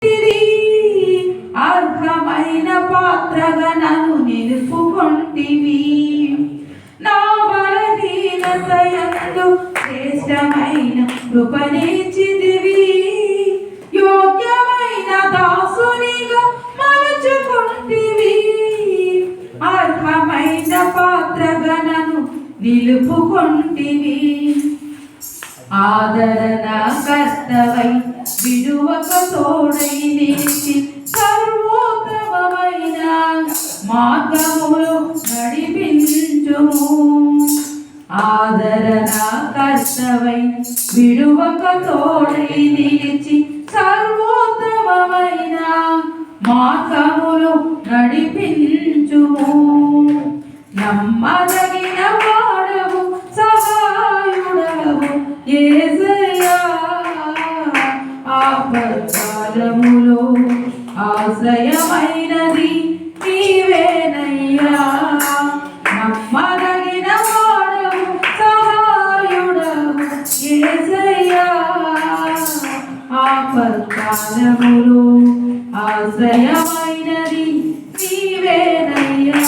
నిలుపుకొంటివి, అర్హమైన పాత్రగా నన్ను నిలుపుకొంటివి. నా బలహీనతయందు శ్రేష్టమైన కృపనిచ్చితివి, యోగ్యమైన దాసునిగా మలుచుకొంటివి. అర్హమైన పాత్రగా నన్ను నిలుపుకొంటివి. ఆదరణ కర్తవై విడువక తోడై నిలిచి సర్వోత్తమమైన మార్గములు నడిపించుము. ఆదరణ కర్తవై విడువక తోడై నిలిచి సర్వోత్తమమైన మార్గములు నడిపించుము. నమ్మదగిన వాడవు, సహాయుడవు యేసయ్యా, ఆపత్కాలములో ఆశ్రయమైనది నీవేనయ్యా. నమ్మదగిన వాడవు, సహాయుడవు యేసయ్యా, ఆపత్కాలములో ఆశ్రయమైనది నీవేనయ్యా.